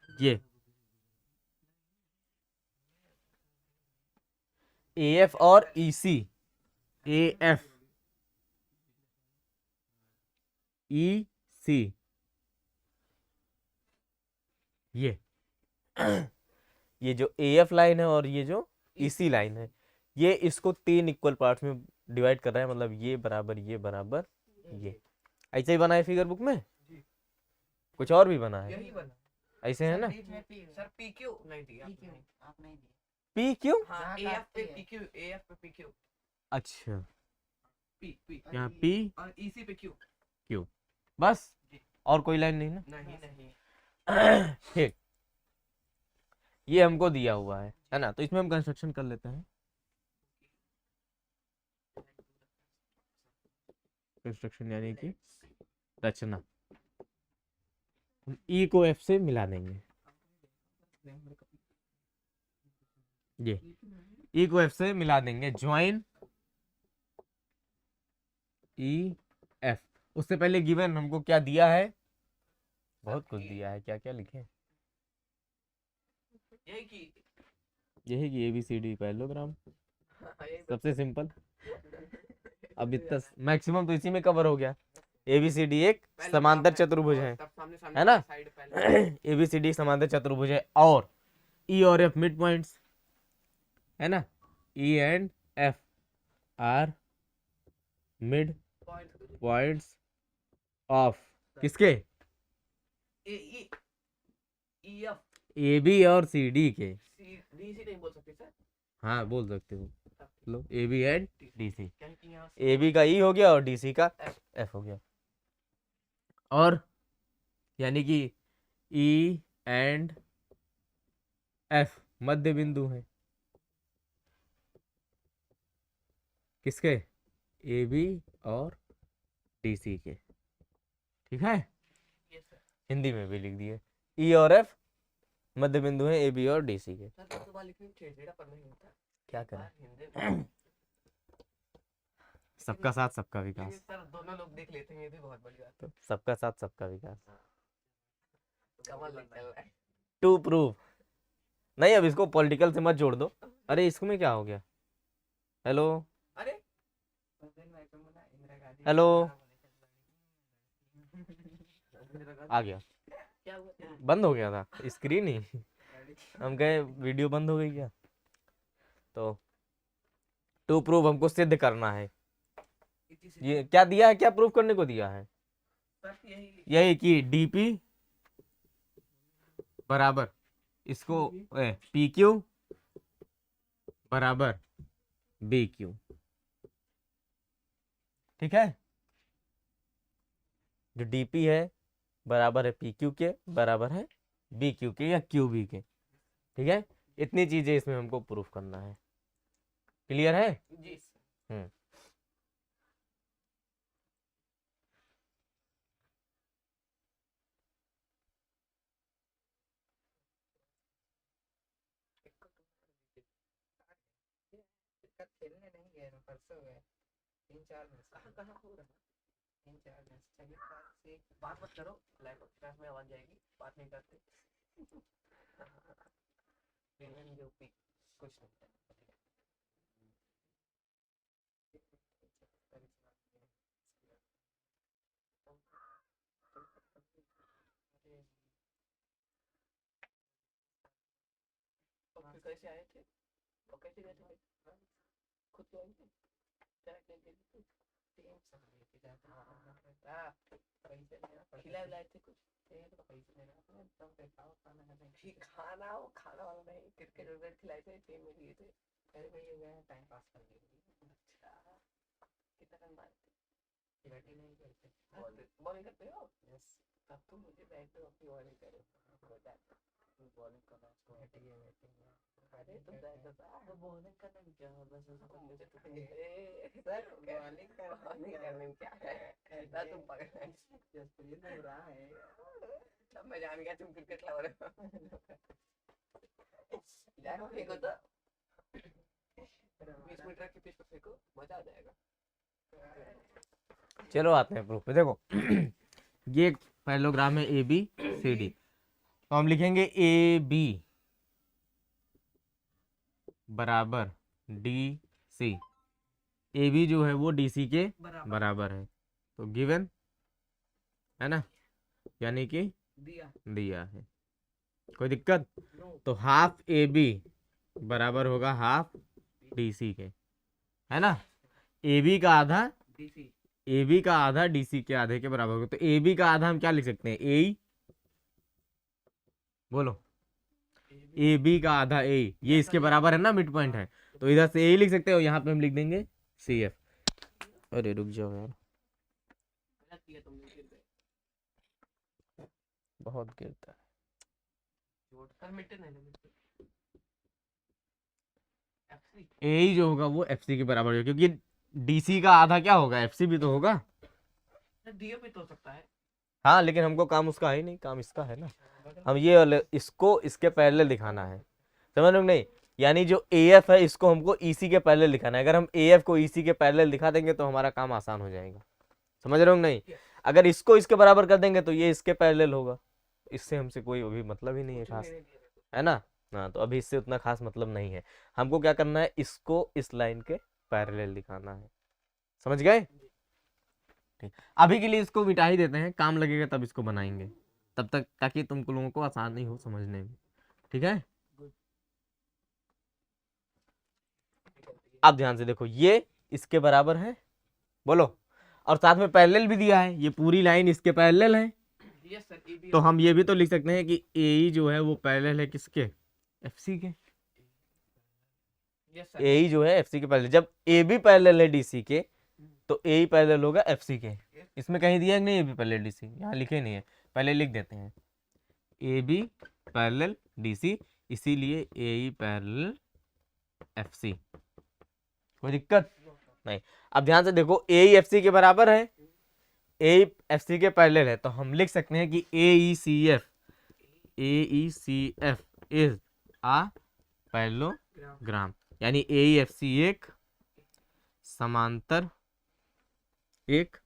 ये AF और EC, AF EC, ये जो AF लाइन है और ये जो EC लाइन है, ये इसको 3 इक्वल पार्ट्स में डिवाइड कर रहा है, मतलब ये बराबर ये बराबर ये। ऐसे ही बना है फिगर बुक में, कुछ और भी बना है यही बना ऐसे, है ना। सर PQ नहीं दिया आपने दिया। PQ, हाँ AF पे PQ, AF पे PQ, अच्छा P यहाँ P और EC पे Q। बस, और कोई लाइन नहीं ना? नहीं। ठीक, ये हमको दिया हुआ है ना। तो इसमें हम कंस्ट्रक्शन कर लेते हैं। कंस्ट्रक्शन यानी कि रचना। ई को F से मिला देंगे, ये ई को F से मिला देंगे, ज्वाइन EF। उससे पहले गिवन हमको क्या दिया है? बहुत कुछ दिया है, क्या क्या लिखे? यही कि ABCD पैरेललोग्राम, सबसे सिंपल। अब इतना मैक्सिमम तो इसी में कवर हो गया। ABCD एक समांतर चतुर्भुज है ना। ABCD समांतर चतुर्भुज है, और E और F मिड पॉइंट्स है ना। E and F are mid points of किसके? AB और CD के। DC नहीं बोल सकते सर? हाँ बोल सकते हो, लो AB एंड DC। AB का E हो गया और DC का F हो गया, और यानी कि E एंड F मध्य बिंदु है किसके? AB और DC के, ठीक है। हिंदी में भी लिख दिए, E और F मध्य बिंदु है AB और DC के। क्या करें? सबका साथ सबका विकास। सर दोनों लोग देख लेते हैं, ये भी बहुत बड़ी बात तो सबका साथ सबका विकास। है। कमल नहीं चल रहा है। टू प्रूव नहीं, अब इसको पॉलिटिकल से मत जोड़ दो। अरे इसको में क्या हो गया? हेलो अरे हेलो आ गया, क्या हुआ? बंद हो गया था स्क्रीन ही। हम कहे वीडियो बंद हो गई क्या? तो टू प्रूव हमको सिद्ध करना है। ये क्या दिया है, क्या प्रूव करने को दिया है? यही कि डीपी बराबर इसको पी क्यू बराबर बी क्यू। ठीक है, जो डीपी है बराबर है पी क्यू के, बराबर है बी क्यू के या क्यू बी के। ठीक है, इतनी चीजें इसमें हमको प्रूफ करना है। क्लियर है? जी हम्म खेलने नहीं गए ना, परसों गए 3-4 मैच। कहाँ हो रहा? 3-4 मैच। चलिए से बात मत करो, लाइव क्लास में आवाज जाएगी, बात नहीं करते। जो भी कुछ नहीं। तो फिर कैसे आए थे और कैसे गए थे? खुद तो आए थे, क्या क्या गए थे? टीम सब लेके जाते हैं। पैसे खिलाए लाए थे कुछ, तो पैसे लेना अपने तब पे खाओ खाना खाने। ठीक खाना, वो खाना वाला नहीं, क्रिकेट विकेट खिलाए थे, टीम में लिए थे। अरे भाई ये गए टाइम पास करने के लिए। अच्छा कितना रन मारे थे? बैटिंग नहीं करते, बॉलिंग करते हो? यस। तब तुम मुझे बैट अपनी बॉलिंग करो, बॉलिंग करना बैटिंग है, बैटिंग है। अरे तुम बैट तो बॉलिंग करने में क्या है? बस उसको मुझे तो सर बॉलिंग करने में क्या है? ऐसा तुम पकड़ जसप्रीत हो रहा है, तब मैं जान गया तुम क्रिकेट खेल रहे हो। जाओ फेंको तो 20 मीटर की पिच पर फेंको, मजा आ जाएगा। चलो आते हैं प्रूफ पे। देखो ये एक पैरेललोग्राम है ए बी सी डी, तो हम लिखेंगे ए बी बराबर डी सी। ए बी जो है वो डी सी के बराबर है, तो गिवन है ना, यानी कि दिया है। कोई दिक्कत? तो हाफ ए बी बराबर होगा हाफ डी सी के, है ना। ए बी का आधा ए बी का आधा डी सी के आधे के बराबर होगा। तो ए बी का आधा हम क्या लिख सकते हैं? ए, बोलो ए बी का आधा ए, ये इसके बराबर है ना, मिड पॉइंट है, तो इधर से ए लिख सकते हो, यहाँ पे हम लिख देंगे सी एफ। अरे रुक जाओ यार, बहुत गिरता है। ए ही जो होगा वो एफ सी के बराबर होगा, क्योंकि डी सी का आधा क्या होगा? एफ सी भी तो होगा। डीओ भी तो हो सकता है। हाँ, लेकिन हमको काम उसका है नहीं, काम इसका है ना। हम ये वाले इसको इसके पैरेलल दिखाना है, समझ लो नहीं। यानी जो ए एफ है इसको हमको ई सी के पैरेलल दिखाना है। अगर हम ए एफ को ई सी के पैरेलल दिखा देंगे तो हमारा काम आसान हो जाएगा, समझ रहे हो नहीं। अगर इसको इसके बराबर कर देंगे तो ये इसके पैरेलल होगा, इससे हमसे कोई अभी मतलब ही नहीं है खास, है ना। हाँ, तो अभी इससे उतना खास मतलब नहीं है। हमको क्या करना है? इसको इस लाइन के पैरेलल दिखाना है, समझ गए? ठीक, अभी के लिए इसको मिटा ही देते हैं, काम लगेगा तब इसको बनाएंगे, तब तक ताकि तुम लोगों को आसानी हो समझने में। ठीक है, अब ध्यान से देखो, ये इसके बराबर है, बोलो, और साथ में पैरेलल भी दिया है, ये पूरी लाइन इसके पैरेलल है। तो हम ये भी तो लिख सकते हैं कि ए जो है वो पैरेलल है किसके? एफ सी के। ए जो है एफ सी के पैरेलल। जब ए बी पैरेलल है डी सी के, तो ए पैरेलल होगा एफ सी के। इसमें कहीं दिया नहीं A B parallel D C, यहाँ लिखे नहीं है, पहले लिख देते हैं A B parallel D C, इसीलिए ए पैरेलल एफ सी। कोई दिक्कत नहीं। अब ध्यान से देखो, ए एफ सी के बराबर है, ए एफ सी के पैरेलल है, तो हम लिख सकते हैं कि A E C F is a parallelogram, यानी ए एफ सी एक समांतर एक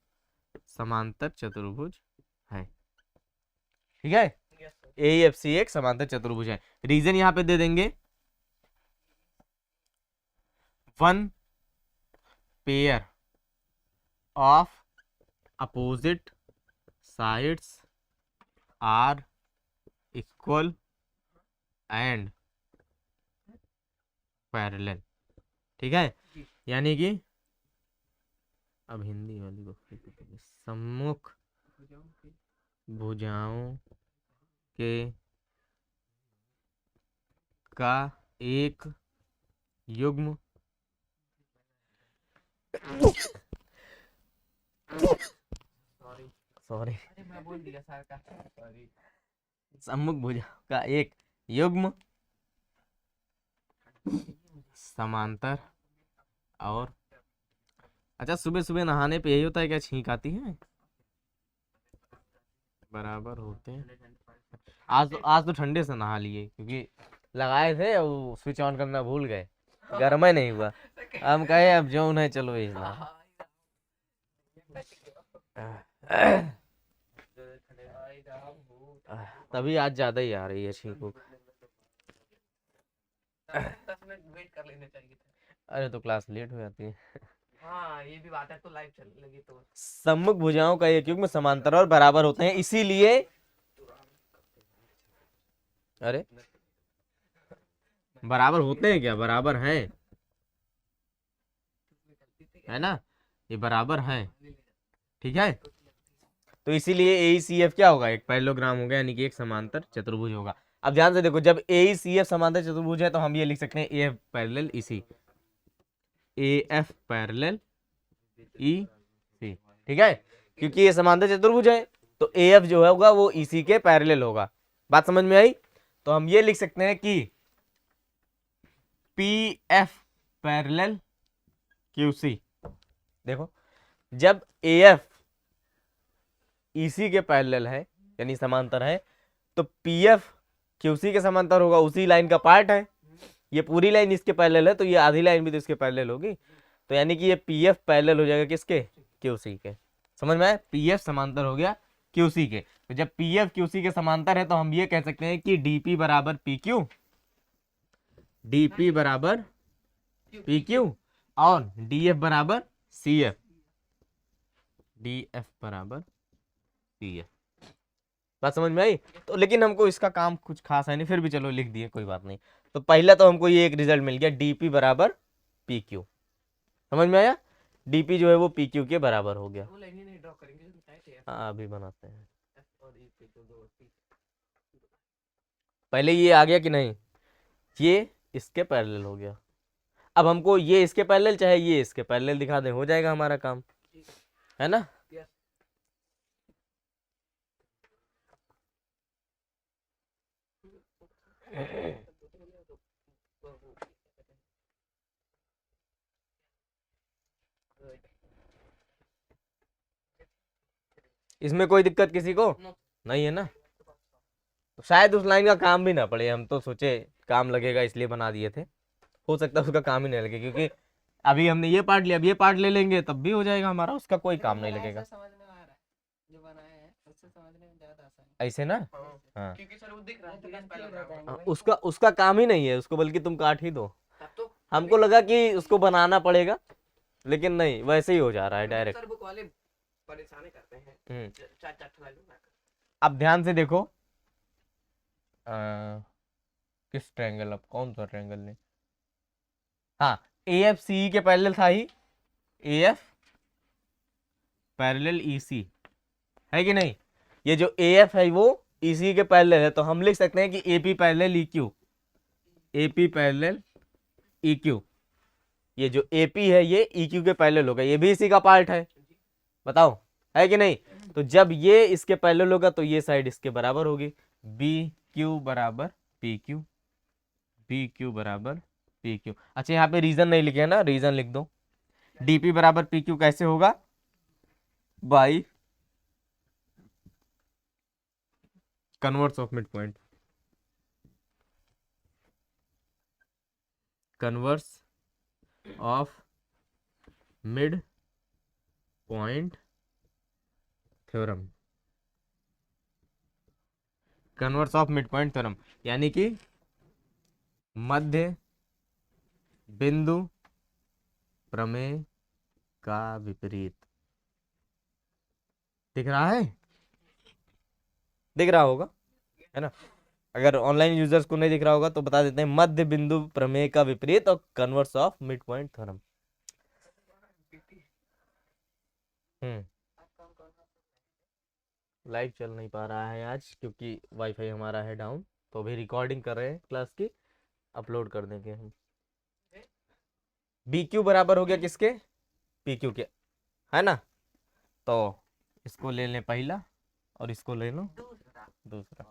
समांतर चतुर्भुज है। ठीक है, AEFC एक समांतर चतुर्भुज है। रीजन यहाँ पे दे देंगे, one pair of opposite sides are equal and parallel. ठीक है, यानी कि अब हिंदी वाली को सम्मुख भुजाओं के का एक युग्म सॉरी अरे मैं बोल दिया सर का, सॉरी। सम्मुख भुजाओं का एक युग्म समांतर और, अच्छा सुबह सुबह नहाने पे यही होता है क्या, छींक आती है? बराबर होते हैं। आज तो ठंडे से नहा लिए क्योंकि लगाए थे, वो स्विच ऑन करना भूल गए, गर्म ही नहीं हुआ। हम कहे अब जो है चलो ये ना। तभी आज ज्यादा ही आ रही है छींक। 10 मिनट वेट कर लेने चाहिए था। अरे तो क्लास लेट हो जाती है। हाँ ये भी बात है, तो लाइव चलने लगी तो। सम्मुख भुजाओं का एक युग्म समांतर और बराबर होते हैं, इसीलिए अरे बराबर होते हैं क्या, बराबर हैं, है ना, ये बराबर हैं। ठीक है, तो इसीलिए AECF क्या होगा, एक पैरेललोग्राम होगा, यानी कि एक समांतर चतुर्भुज होगा। अब ध्यान से देखो, जब AECF समांतर चतुर्भुज है तो हम ये लिख सकते हैं AF parallel EC, AF parallel EC। ठीक है, क्योंकि ये समांतर चतुर्भुज है तो AF जो होगा वो EC के पैरेलल होगा। बात समझ में आई? तो हम ये लिख सकते हैं कि PF पैरेलल QC। देखो, जब AF EC के पैरेलल है यानी समांतर है, तो PF QC के समांतर होगा, उसी लाइन का पार्ट है। ये पूरी लाइन इसके पैरेलल है तो ये आधी लाइन भी तो इसके पैरेलल होगी, तो यानी कि ये PF पैरेलल हो जाएगा किसके, QC के। समझ में आया? PF समांतर हो गया QC के। तो जब PF QC के समांतर है तो हम ये कह सकते हैं कि DP बराबर PQ, DP बराबर PQ और DF बराबर CF, DF बराबर CF। बात समझ में आई? तो लेकिन हमको इसका काम कुछ खास है नहीं, फिर भी चलो लिख दिए, कोई बात नहीं। तो पहला तो हमको ये एक रिजल्ट मिल गया, DP बराबर PQ। समझ में आया? DP जो है वो PQ के बराबर हो गया। वो लाइन नहीं ड्रॉ करेंगे जो बताए थे। हाँ अभी बनाते हैं। F और E पे तो दो पहले ये आ गया कि नहीं, ये इसके पैरेलल हो गया। अब हमको ये इसके पैरेलल चाहे ये इसके पैरेलल दिखा दें, हो जाएगा हमारा काम, है ना। Yes. इसमें कोई दिक्कत किसी को नहीं है ना, तो शायद उस लाइन का काम भी ना पड़े, हम तो सोचे काम लगेगा इसलिए बना दिए थे, हो सकता है उसका काम ही नहीं लगे, क्योंकि अभी हमने ये पार्ट लिया, अब ये पार्ट ले लेंगे तब भी हो जाएगा हमारा, उसका कोई काम नहीं लगेगा। समझ में आ रहा है जो बनाया है, उससे समझने में ज्यादा आसान है। ऐसे ना, हाँ क्योंकि सर वो दिख रहा है कि पहले हाँ, उसका काम ही नहीं है, उसको बल्कि तुम काट ही दो। तब तो हमको लगा कि उसको बनाना पड़ेगा, लेकिन नहीं, वैसे ही हो जा रहा है डायरेक्ट। सर बुक वाले परेशान करते हैं। चार चार ठो लाइन अब ध्यान से देखो, किस ट्रायंगल, अब कौन सा ट्रायंगल ने, हाँ AFCE के पैरेलल था ही, AF पैरेलल EC है कि नहीं, ये जो AF है वो EC के पैरेलल है, तो हम लिख सकते हैं कि AP parallel EQ, AP parallel EQ। ये जो AP है ये EQ के पैरेलल होगा, ये भी इसी का पार्ट है, बताओ है कि नहीं। तो जब ये इसके पैरेलल होगा तो ये साइड इसके बराबर होगी, BQ बराबर PQ, BQ बराबर PQ। अच्छा यहाँ पे रीजन नहीं लिखे ना, रीजन लिख दो। DP बराबर PQ कैसे होगा, by converse of mid point, converse of mid point theorem, converse of mid point theorem, यानी कि मध्य बिंदु प्रमेय का विपरीत। दिख रहा है? दिख रहा होगा, है ना? अगर ऑनलाइन यूजर्स को नहीं दिख रहा होगा तो बता देते हैं, मध्य बिंदु प्रमेय का विपरीत और converse of mid point theorem. Hmm live चल नहीं पा रहा है आज क्योंकि वाईफाई हमारा है डाउन, तो अभी रिकॉर्डिंग कर रहे हैं क्लास की, अपलोड कर देंगे हम। बी क्यू बराबर हो गया किसके? पी क्यू के, है ना? तो इसको ले लें पहला और इसको ले लो दूसरा।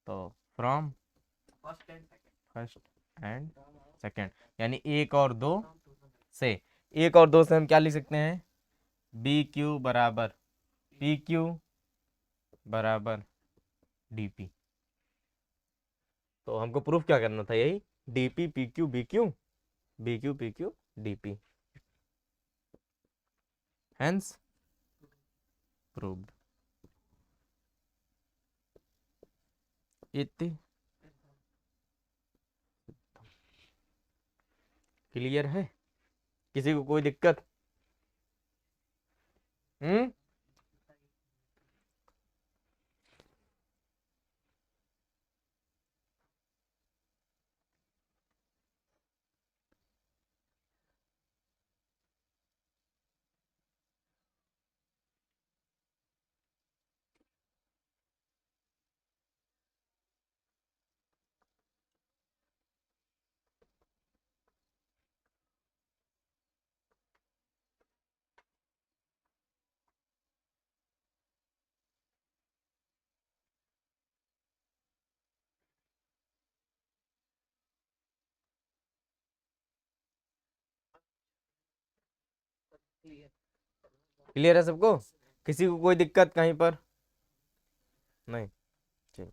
तो फ्रॉम फर्स्ट एंड सेकंड, यानी एक और दो से, एक और दो से हम क्या लिख सकते हैं? बी क्यू बराबर पी क्यू बराबर डी पी। तो हमको प्रूफ क्या करना था? यही D P P Q B Q, B Q P Q D P, hence proved. इति क्लियर है? किसी को कोई दिक्कत? हम्म क्लियर है सबको? किसी को कोई दिक्कत कहीं पर? नहीं? चलिए,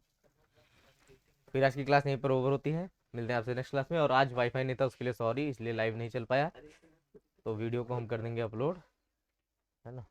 फिर आज की क्लास यहीं पर ओवर होती है। मिलते हैं आपसे नेक्स्ट क्लास में। और आज वाईफाई नहीं था, उसके लिए सॉरी, इसलिए लाइव नहीं चल पाया। तो वीडियो को हम कर देंगे अपलोड, है ना?